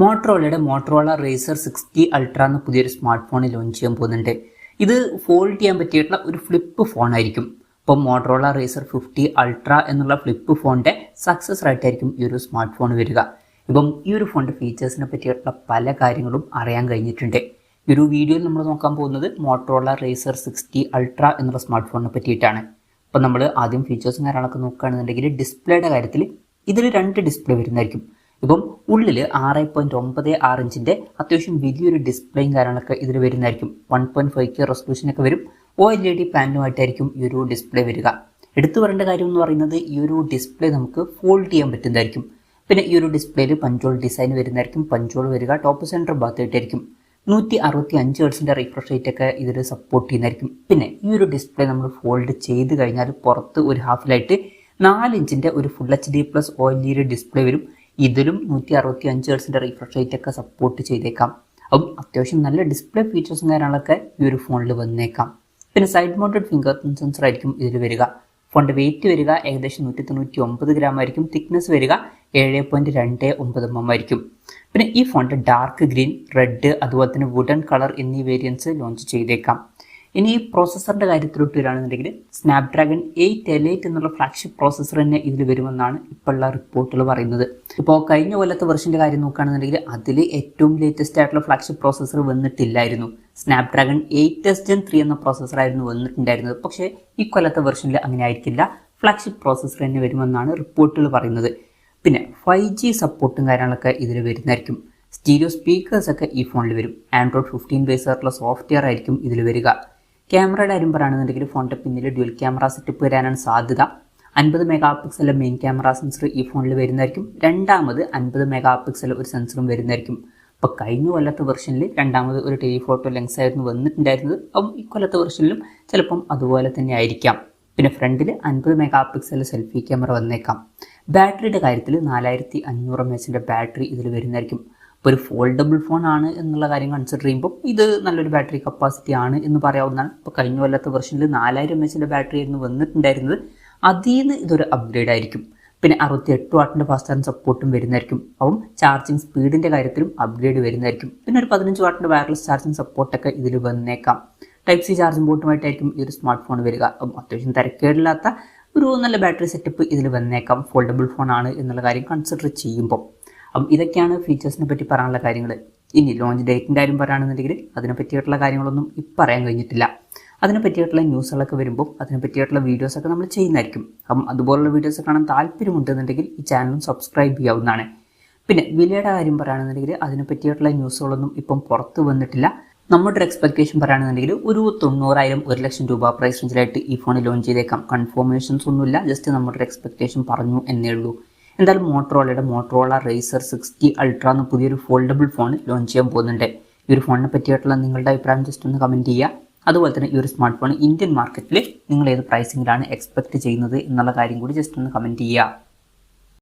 മോട്ടറോളയുടെ Motorola razor 60 ultra എന്ന പുതിയൊരു smart phone launch ചെയ്യാൻ പോകുന്നുണ്ട്. ഇത് ഫോൾഡ് ചെയ്യാൻ പറ്റിയിട്ടുള്ള ഒരു ഫ്ലിപ്പ് ഫോൺ ആയിരിക്കും. ഇപ്പം മോട്ടറോള റേസർ 50 അൾട്ര എന്നുള്ള ഫ്ലിപ്പ് ഫോണിൻ്റെ സക്സസർ ആയിട്ടായിരിക്കും ഈ ഒരു സ്മാർട്ട് ഫോൺ വരിക. ഇപ്പം ഈ ഒരു ഫോണിൻ്റെ ഫീച്ചേഴ്സിനെ പറ്റിയിട്ടുള്ള പല കാര്യങ്ങളും അറിയാൻ കഴിഞ്ഞിട്ടുണ്ട്. ഈ ഒരു വീഡിയോയിൽ നമ്മൾ നോക്കാൻ പോകുന്നത് മോട്ടറോള റേസർ 60 അൾട്ര എന്നുള്ള സ്മാർട്ട് ഫോണിനെ പറ്റിയിട്ടാണ്. അപ്പം നമ്മൾ ആദ്യം ഫീച്ചേഴ്സും കാര്യങ്ങളൊക്കെ നോക്കുകയാണെന്നുണ്ടെങ്കിൽ ഡിസ്പ്ലേയുടെ കാര്യത്തിൽ ഇതിൽ 2 ഡിസ്പ്ലേ വരുന്നതായിരിക്കും. ഇപ്പം ഉള്ളിൽ 6.96 ഇഞ്ചിൻ്റെ അത്യാവശ്യം വലിയൊരു ഡിസ്പ്ലേയും കാര്യങ്ങളൊക്കെ ഇതിൽ വരുന്നതായിരിക്കും. 1.5K റെസൊല്യൂഷനൊക്കെ വരും. OLED പാനലുമായിട്ടായിരിക്കും ഈ ഒരു ഡിസ്പ്ലേ വരിക. എടുത്തു പറയേണ്ട കാര്യം എന്ന് പറയുന്നത് ഈ ഒരു ഡിസ്പ്ലേ നമുക്ക് ഫോൾഡ് ചെയ്യാൻ പറ്റുന്നതായിരിക്കും. പിന്നെ ഈ ഒരു ഡിസ്പ്ലേയിൽ പഞ്ചോൾ ഡിസൈൻ വരുന്നതായിരിക്കും. പഞ്ചോൾ വരിക ടോപ്പ് സെൻറ്റർ ഭാഗത്തായിട്ടായിരിക്കും. 165 ഹെർട്സിൻ്റെ റിഫ്രഷ് റേറ്റ് ഒക്കെ ഇതിൽ സപ്പോർട്ട് ചെയ്യുന്നതായിരിക്കും. പിന്നെ ഈ ഒരു ഡിസ്പ്ലേ നമ്മൾ ഫോൾഡ് ചെയ്ത് കഴിഞ്ഞാൽ പുറത്ത് ഒരു ഹാഫിലായിട്ട് 4 ഇഞ്ചിൻ്റെ ഒരു ഫുൾ HD+ OLED ഡിസ്പ്ലേ വരും. ഇതിലും 165 ഹെർട്സിൻ്റെ റിഫ്രഷ് റേറ്റ് ഒക്കെ സപ്പോർട്ട് ചെയ്തേക്കാം. അപ്പം അത്യാവശ്യം നല്ല ഡിസ്പ്ലേ ഫീച്ചേഴ്സും കാര്യങ്ങളൊക്കെ ഈ ഒരു ഫോണിൽ വന്നേക്കാം. പിന്നെ side mounted finger print sensor ആയിരിക്കും ഇതിൽ വരിക. ഫോണിൻ്റെ വെയിറ്റ് വരിക ഏകദേശം 199 ഗ്രാം ആയിരിക്കും. തിക്നെസ് വരിക 7.29 mm ആയിരിക്കും. പിന്നെ ഈ ഫോണിൻ്റെ ഡാർക്ക് ഗ്രീൻ, റെഡ്, അതുപോലെ തന്നെ വുഡൻ കളർ എന്നീ വേരിയൻസ് ലോഞ്ച് ചെയ്തേക്കാം. ഇനി ഈ പ്രോസസ്സറിൻ്റെ കാര്യത്തിലോട്ട് വരികയാണെന്നുണ്ടെങ്കിൽ സ്നാപ്ഡ്രാഗൺ 8 Elite എന്നുള്ള ഫ്ലാഗ്ഷിപ്പ് പ്രോസസ്സർ തന്നെ ഇതിൽ വരുമെന്നാണ് ഇപ്പോഴുള്ള റിപ്പോർട്ടുകൾ പറയുന്നത്. ഇപ്പോൾ കഴിഞ്ഞ കൊല്ലത്തെ വെർഷൻ്റെ കാര്യം നോക്കുകയാണെന്നുണ്ടെങ്കിൽ അതിൽ ഏറ്റവും ലേറ്റസ്റ്റ് ആയിട്ടുള്ള ഫ്ലാഗ്ഷിപ്പ് പ്രോസസ്സർ വന്നിട്ടില്ലായിരുന്നു. സ്നാപ്ഡ്രാഗൺ 8s Gen 3 എന്ന പ്രോസസ്സറായിരുന്നു വന്നിട്ടുണ്ടായിരുന്നത്. പക്ഷേ ഈ കൊല്ലത്തെ വെർഷനിൽ അങ്ങനെ ആയിരിക്കില്ല. ഫ്ലാഗ്ഷിപ്പ് പ്രോസസ്സർ തന്നെ വരുമെന്നാണ് റിപ്പോർട്ടുകൾ പറയുന്നത്. പിന്നെ 5G സപ്പോർട്ടും കാര്യങ്ങളൊക്കെ ഇതിൽ വരുന്നതായിരിക്കും. സ്റ്റീരിയോ സ്പീക്കേഴ്സൊക്കെ ഈ ഫോണിൽ വരും. ആൻഡ്രോയിഡ് 15 ബേസ് ആയിട്ടുള്ള സോഫ്റ്റ്വെയർ ആയിരിക്കും ഇതിൽ വരിക. ക്യാമറയുടെ കാര്യം പറയുകയാണെന്നുണ്ടെങ്കിൽ ഫോണിൻ്റെ പിന്നിൽ ഡ്യുവൽ ക്യാമറ സെറ്റപ്പ് വരാനാണ് സാധ്യത. 50 mega pixel main camera sensor ഈ ഫോണിൽ വരുന്നതായിരിക്കും. രണ്ടാമത് 50 മെഗാ പിക്സൽ ഒരു സെൻസറും വരുന്നതായിരിക്കും. അപ്പോൾ കഴിഞ്ഞ കൊല്ലത്തെ വെർഷനിൽ രണ്ടാമത് ഒരു ടെലിഫോട്ടോ ലെൻസ് ആയിരുന്നു വന്നിട്ടുണ്ടായിരുന്നത്. അപ്പം ഈ കൊല്ലത്തെ വെർഷനിലും ചിലപ്പം അതുപോലെ തന്നെ ആയിരിക്കാം. പിന്നെ ഫ്രണ്ടിൽ 50 മെഗാ പിക്സൽ സെൽഫി ക്യാമറ വന്നേക്കാം. ബാറ്ററിയുടെ കാര്യത്തിൽ 4500 mAh ബാറ്ററി ഇതിൽ വരുന്നതായിരിക്കും. ഇപ്പോൾ ഒരു ഫോൾഡബിൾ ഫോൺ ആണ് എന്നുള്ള കാര്യം കൺസിഡർ ചെയ്യുമ്പോൾ ഇത് നല്ലൊരു ബാറ്ററി കപ്പാസിറ്റി ആണ് എന്ന് പറയാവുന്നതാണ്. ഇപ്പോൾ കഴിഞ്ഞ കൊല്ലത്തെ വെർഷനിൽ 4000 mAh ബാറ്ററി ആയിരുന്നു വന്നിട്ടുണ്ടായിരുന്നത്. അതിൽ നിന്ന് ഇതൊരു അപ്ഗ്രേഡ് ആയിരിക്കും. പിന്നെ 68 വാട്ടിൻ്റെ ഫാസ്റ്റ് ചാർജിങ് സപ്പോർട്ടും വരുന്നതായിരിക്കും. അപ്പം ചാർജിങ് സ്പീഡിൻ്റെ കാര്യത്തിലും അപ്ഗ്രേഡ് വരുന്നതായിരിക്കും. പിന്നെ ഒരു 15 വാട്ടിൻ്റെ വയർലെസ് ചാർജിങ് സപ്പോർട്ടൊക്കെ ഇതിൽ വന്നേക്കാം. Type-C ചാർജിങ് പോർട്ടുമായിട്ടായിരിക്കും ഈ ഒരു സ്മാർട്ട് ഫോൺ വരിക. അപ്പം അത്യാവശ്യം തിരക്കേടില്ലാത്ത ഒരു നല്ല ബാറ്ററി സെറ്റപ്പ് ഇതിൽ വന്നേക്കാം. ഫോൾഡബിൾ ഫോൺ ആണ് എന്നുള്ള കാര്യം കൺസിഡർ ചെയ്യുമ്പോൾ. അപ്പം ഇതൊക്കെയാണ് ഫീച്ചേഴ്സിനെ പറ്റി പറയാനുള്ള കാര്യങ്ങൾ. ഇനി ലോഞ്ച് ഡേറ്റിൻ്റെ കാര്യം പറയുകയാണെന്നുണ്ടെങ്കിൽ അതിനെ പറ്റിയിട്ടുള്ള കാര്യങ്ങളൊന്നും ഇപ്പം പറയാൻ കഴിഞ്ഞിട്ടില്ല. അതിനെ പറ്റിയിട്ടുള്ള ന്യൂസുകളൊക്കെ വരുമ്പോൾ അതിനെ പറ്റിയിട്ടുള്ള വീഡിയോസൊക്കെ നമ്മൾ ചെയ്യുന്നതായിരിക്കും. അപ്പം അതുപോലുള്ള വീഡിയോസ് കാണാൻ താല്പര്യമുണ്ടെന്നുണ്ടെങ്കിൽ ഈ ചാനലും സബ്സ്ക്രൈബ് ചെയ്യാവുന്നതാണ്. പിന്നെ വിലയുടെ കാര്യം പറയുകയാണെന്നുണ്ടെങ്കിൽ അതിനെ പറ്റിയിട്ടുള്ള ന്യൂസുകളൊന്നും ഇപ്പം പുറത്ത് വന്നിട്ടില്ല. നമ്മുടെ ഒരു എക്സ്പെക്ടേഷൻ പറയുകയാണെന്നുണ്ടെങ്കിൽ ഒരു 90,000 1 ലക്ഷം രൂപ പ്രൈസ് റേഞ്ചിലായിട്ട് ഈ ഫോൺ ലോഞ്ച് ചെയ്തേക്കാം. കൺഫർമേഷൻസ് ഒന്നുമില്ല, ജസ്റ്റ് നമ്മുടെ ഒരു എക്സ്പെക്ടേഷൻ പറഞ്ഞു എന്നേ ഉള്ളൂ. എന്തായാലും മോട്ടറോളയുടെ മോട്ടറോള റേസർ 60 അൾട്ര എന്ന പുതിയൊരു ഫോൾഡബിൾ ഫോൺ ലോഞ്ച് ചെയ്യാൻ പോകുന്നുണ്ട്. ഈ ഒരു ഫോണിനെ പറ്റിയിട്ടുള്ള നിങ്ങളുടെ അഭിപ്രായം ജസ്റ്റ് ഒന്ന് കമൻറ്റ് ചെയ്യുക. അതുപോലെ തന്നെ ഈ ഒരു സ്മാർട്ട് ഫോൺ ഇന്ത്യൻ മാർക്കറ്റിൽ നിങ്ങൾ ഏത് പ്രൈസിങ്ങിലാണ് എക്സ്പെക്ട് ചെയ്യുന്നത് എന്നുള്ള കാര്യം കൂടി ജസ്റ്റ് ഒന്ന് കമൻറ്റ് ചെയ്യുക.